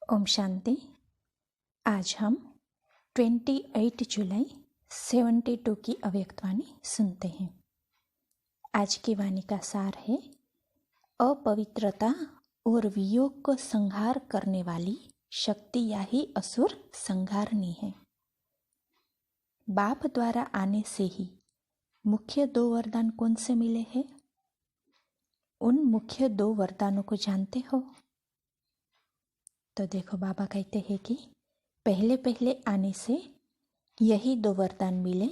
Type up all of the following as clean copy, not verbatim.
ओम शांति। आज हम 28 जुलाई 72 की अव्यक्तवाणी सुनते हैं। आज की वाणी का सार है, अपवित्रता और वियोग को संहार करने वाली शक्ति या ही असुर संहारनी है। बाप द्वारा आने से ही मुख्य 2 वरदान कौन से मिले हैं? उन मुख्य 2 वरदानों को जानते हो? तो देखो, बाबा कहते हैं कि पहले पहले आने से यही 2 वरदान मिले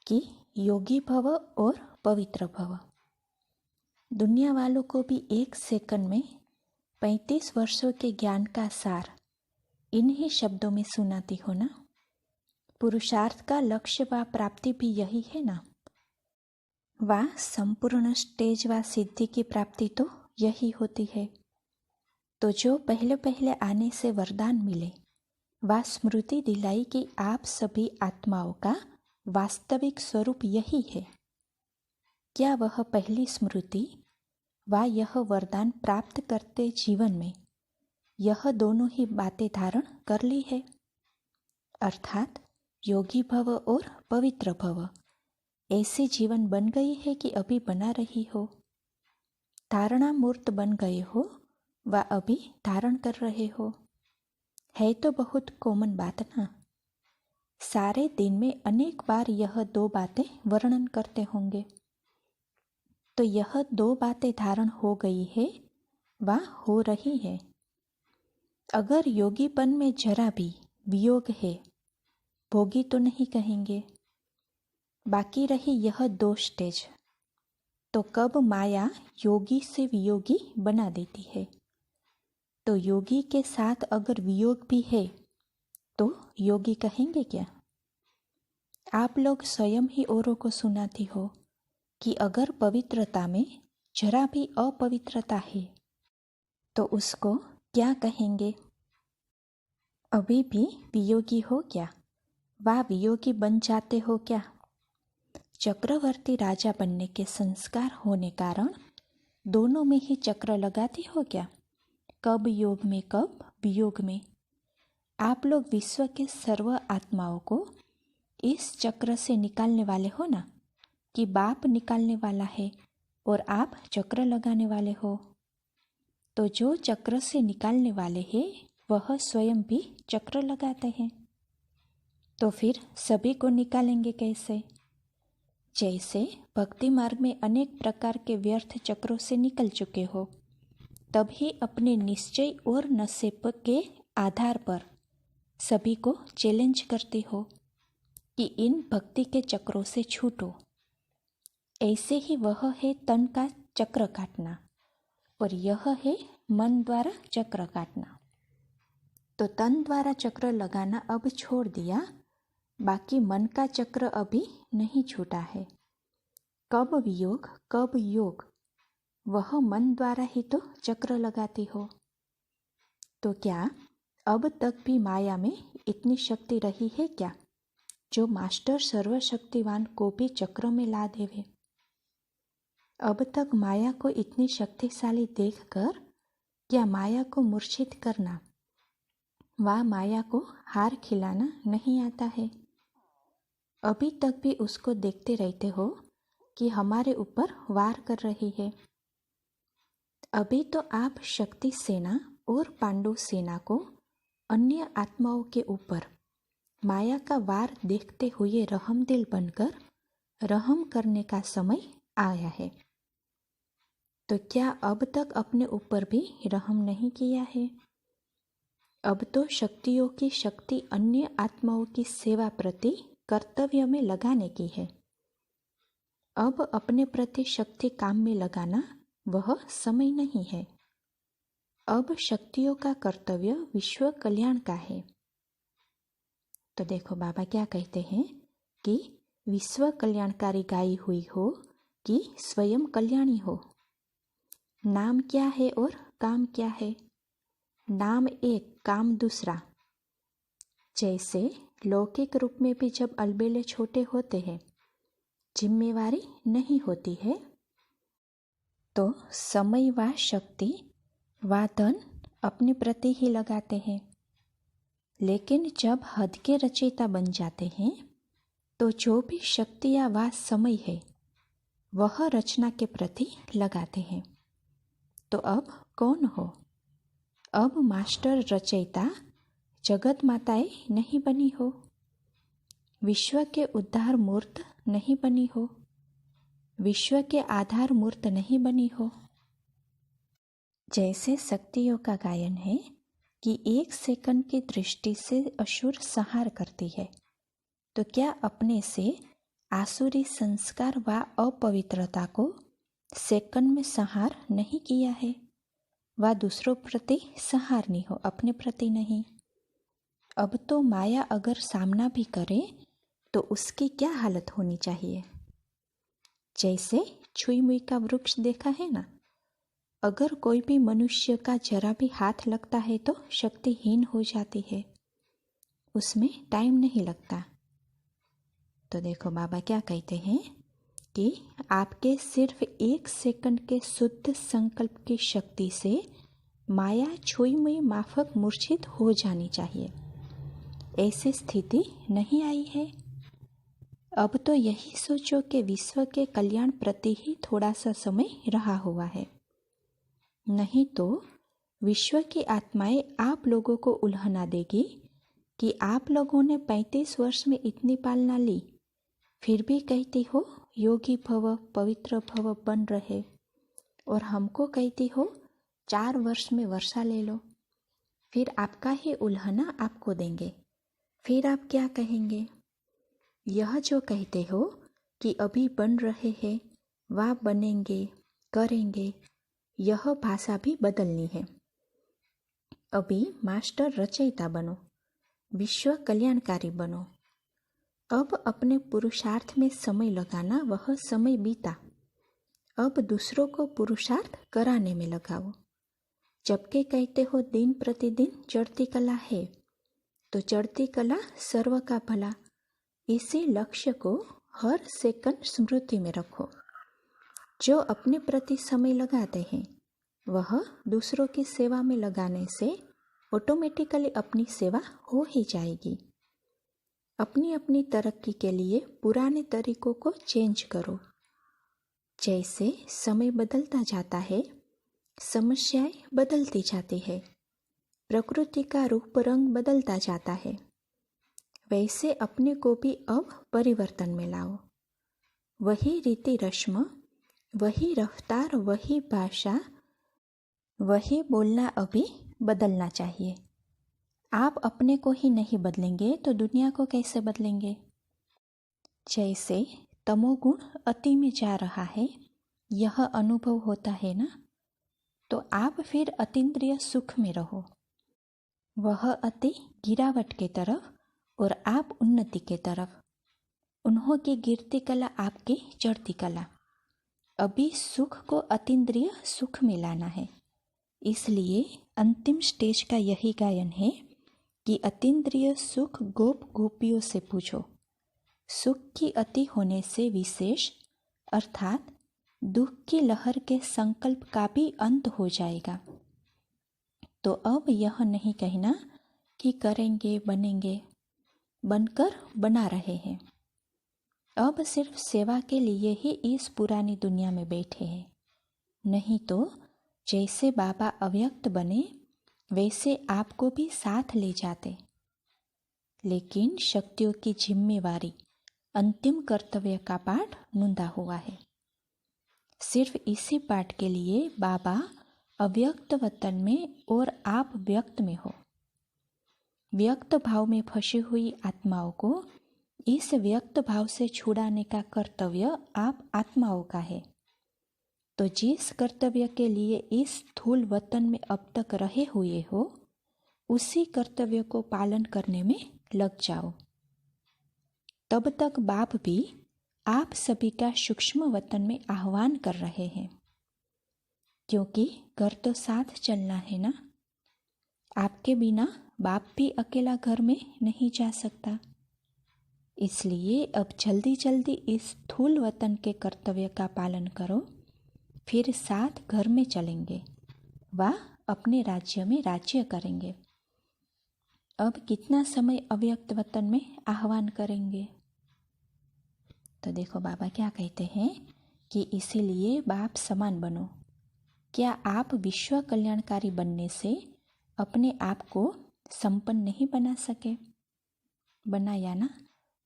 कि योगी भव और पवित्र भव। दुनिया वालों को भी 1 सेकंड में 35 वर्षों के ज्ञान का सार इन्हीं शब्दों में सुनाती हो ना। पुरुषार्थ का लक्ष्य व प्राप्ति भी यही है ना। व संपूर्ण स्टेज व सिद्धि की प्राप्ति तो यही होती है। तो जो पहले पहले आने से वरदान मिले व स्मृति दिलाई कि आप सभी आत्माओं का वास्तविक स्वरूप यही है, क्या वह पहली स्मृति व यह वरदान प्राप्त करते जीवन में यह दोनों ही बातें धारण कर ली है? अर्थात योगी भव और पवित्र भव ऐसे जीवन बन गई है कि अभी बना रही हो? धारणा मूर्त बन गए हो व अभी धारण कर रहे हो? है तो बहुत कॉमन बात ना। सारे दिन में अनेक बार यह 2 बातें वर्णन करते होंगे। तो यह 2 बातें धारण हो गई है व हो रही है। अगर योगीपन में जरा भी वियोग है, भोगी तो नहीं कहेंगे। बाकी रही यह 2 स्टेज, तो कब माया योगी से वियोगी बना देती है। तो योगी के साथ अगर वियोग भी है तो योगी कहेंगे क्या? आप लोग स्वयं ही औरों को सुनाती हो कि अगर पवित्रता में जरा भी अपवित्रता है तो उसको क्या कहेंगे? अभी भी वियोगी हो क्या? वा वियोगी बन जाते हो क्या? चक्रवर्ती राजा बनने के संस्कार होने कारण दोनों में ही चक्र लगाती हो क्या? कब योग में, कब वियोग में। आप लोग विश्व के सर्व आत्माओं को इस चक्र से निकालने वाले हो ना, कि बाप निकालने वाला है और आप चक्र लगाने वाले हो। तो जो चक्र से निकालने वाले हैं वह स्वयं भी चक्र लगाते हैं। तो फिर सभी को निकालेंगे कैसे? जैसे भक्ति मार्ग में अनेक प्रकार के व्यर्थ चक्रों से निकल चुके हो, तभी अपने निश्चय और नसीब के आधार पर सभी को चैलेंज करती हो कि इन भक्ति के चक्रों से छूटो। ऐसे ही वह है तन का चक्र काटना और यह है मन द्वारा चक्र काटना। तो तन द्वारा चक्र लगाना अब छोड़ दिया, बाकी मन का चक्र अभी नहीं छूटा है। कब वियोग, कब योग, वह मन द्वारा ही तो चक्र लगाती हो। तो क्या अब तक भी माया में इतनी शक्ति रही है क्या जो मास्टर सर्वशक्तिवान को भी चक्र में ला देवे? अब तक माया को इतनी शक्तिशाली देखकर क्या माया को मूर्छित करना व माया को हार खिलाना नहीं आता है? अभी तक भी उसको देखते रहते हो कि हमारे ऊपर वार कर रही है। अभी तो आप शक्ति सेना और पांडु सेना को अन्य आत्माओं के ऊपर माया का वार देखते हुए रहमदिल बनकर रहम करने का समय आया है। तो क्या अब तक अपने ऊपर भी रहम नहीं किया है? अब तो शक्तियों की शक्ति अन्य आत्माओं की सेवा प्रति कर्तव्य में लगाने की है। अब अपने प्रति शक्ति काम में लगाना वह समय नहीं है। अब शक्तियों का कर्तव्य विश्व कल्याण का है। तो देखो, बाबा क्या कहते हैं कि विश्व कल्याणकारी गाई हुई हो कि स्वयं कल्याणी हो। नाम क्या है और काम क्या है? नाम एक, काम दूसरा। जैसे लौकिक रूप में भी जब अलबेले छोटे होते हैं, जिम्मेवारी नहीं होती है, तो समय व शक्ति व धन अपने प्रति ही लगाते हैं, लेकिन जब हद के रचयिता बन जाते हैं तो जो भी शक्ति या वा समय है वह रचना के प्रति लगाते हैं। तो अब कौन हो? अब मास्टर रचयिता जगत माताएं नहीं बनी हो, विश्व के उद्धार मूर्त नहीं बनी हो, विश्व के आधार मूर्त नहीं बनी हो। जैसे शक्तियों का गायन है कि 1 सेकंड की दृष्टि से असुर संहार करती है, तो क्या अपने से आसुरी संस्कार व अपवित्रता को सेकंड में संहार नहीं किया है? व दूसरों प्रति संहारनी हो, अपने प्रति नहीं। अब तो माया अगर सामना भी करे तो उसकी क्या हालत होनी चाहिए? जैसे छुई मुई का वृक्ष देखा है ना, अगर कोई भी मनुष्य का जरा भी हाथ लगता है तो शक्तिहीन हो जाती है, उसमें टाइम नहीं लगता। तो देखो बाबा क्या कहते हैं कि आपके सिर्फ 1 सेकंड के शुद्ध संकल्प की शक्ति से माया छुई मुई माफक मूर्छित हो जानी चाहिए। ऐसी स्थिति नहीं आई है। अब तो यही सोचो कि विश्व के कल्याण प्रति ही थोड़ा सा समय रहा हुआ है, नहीं तो विश्व की आत्माएं आप लोगों को उल्हना देगी कि आप लोगों ने 35 वर्ष में इतनी पालना ली, फिर भी कहती हो योगी भव पवित्र भव बन रहे, और हमको कहती हो 4 वर्ष में वर्षा ले लो। फिर आपका ही उल्हना आपको देंगे, फिर आप क्या कहेंगे? यह जो कहते हो कि अभी बन रहे हैं व बनेंगे करेंगे, यह भाषा भी बदलनी है। अभी मास्टर रचयिता बनो, विश्व कल्याणकारी बनो। अब अपने पुरुषार्थ में समय लगाना वह समय बीता, अब दूसरों को पुरुषार्थ कराने में लगाओ। जबकि कहते हो दिन प्रतिदिन चढ़ती कला है, तो चढ़ती कला सर्व का भला, इसी लक्ष्य को हर सेकंड स्मृति में रखो। जो अपने प्रति समय लगाते हैं वह दूसरों की सेवा में लगाने से ऑटोमेटिकली अपनी सेवा हो ही जाएगी। अपनी अपनी तरक्की के लिए पुराने तरीकों को चेंज करो। जैसे समय बदलता जाता है, समस्याएं बदलती जाती है, प्रकृति का रूप रंग बदलता जाता है, वैसे अपने को भी अब परिवर्तन में लाओ। वही रीति रस्म, वही रफ्तार, वही भाषा, वही बोलना अभी बदलना चाहिए। आप अपने को ही नहीं बदलेंगे तो दुनिया को कैसे बदलेंगे? जैसे तमोगुण अति में जा रहा है, यह अनुभव होता है ना, तो आप फिर अतीन्द्रिय सुख में रहो। वह अति गिरावट के तरफ और आप उन्नति के तरफ। उन्हों की गिरती कला, आपकी चढ़ती कला। अभी सुख को अतीन्द्रिय सुख में लाना है। इसलिए अंतिम स्टेज का यही गायन है कि अतीन्द्रिय सुख गोप गोपियों से पूछो। सुख की अति होने से विशेष अर्थात दुख की लहर के संकल्प का भी अंत हो जाएगा। तो अब यह नहीं कहना कि करेंगे बनेंगे, बनकर बना रहे हैं। अब सिर्फ सेवा के लिए ही इस पुरानी दुनिया में बैठे हैं, नहीं तो जैसे बाबा अव्यक्त बने वैसे आपको भी साथ ले जाते। लेकिन शक्तियों की जिम्मेवारी, अंतिम कर्तव्य का पाठ नूंदा हुआ है। सिर्फ इसी पाठ के लिए बाबा अव्यक्त वतन में और आप व्यक्त में हो। व्यक्त भाव में फंसी हुई आत्माओं को इस व्यक्त भाव से छुड़ाने का कर्तव्य आप आत्माओं का है। तो जिस कर्तव्य के लिए इस स्थूल वतन में अब तक रहे हुए हो, उसी कर्तव्य को पालन करने में लग जाओ। तब तक बाप भी आप सभी का सूक्ष्म वतन में आह्वान कर रहे हैं, क्योंकि घर तो साथ चलना है ना। आपके बिना बाप भी अकेला घर में नहीं जा सकता। इसलिए अब जल्दी जल्दी इस स्थूल वतन के कर्तव्य का पालन करो, फिर साथ घर में चलेंगे व अपने राज्य में राज्य करेंगे। अब कितना समय अव्यक्त वतन में आह्वान करेंगे? तो देखो बाबा क्या कहते हैं कि इसीलिए बाप समान बनो। क्या आप विश्व कल्याणकारी बनने से अपने आप को संपन्न नहीं बना सके? बनाया ना।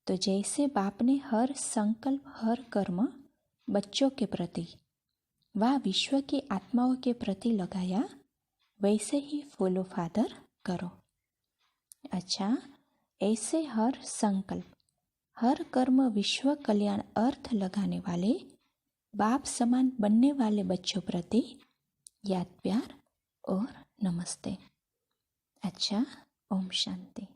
तो जैसे बाप ने हर संकल्प, हर कर्म बच्चों के प्रति व विश्व की आत्माओं के प्रति लगाया, वैसे ही फॉलो फादर करो। अच्छा, ऐसे हर संकल्प, हर कर्म विश्व कल्याण अर्थ लगाने वाले, बाप समान बनने वाले बच्चों प्रति याद, प्यार और नमस्ते। अच्छा, ओम शांति।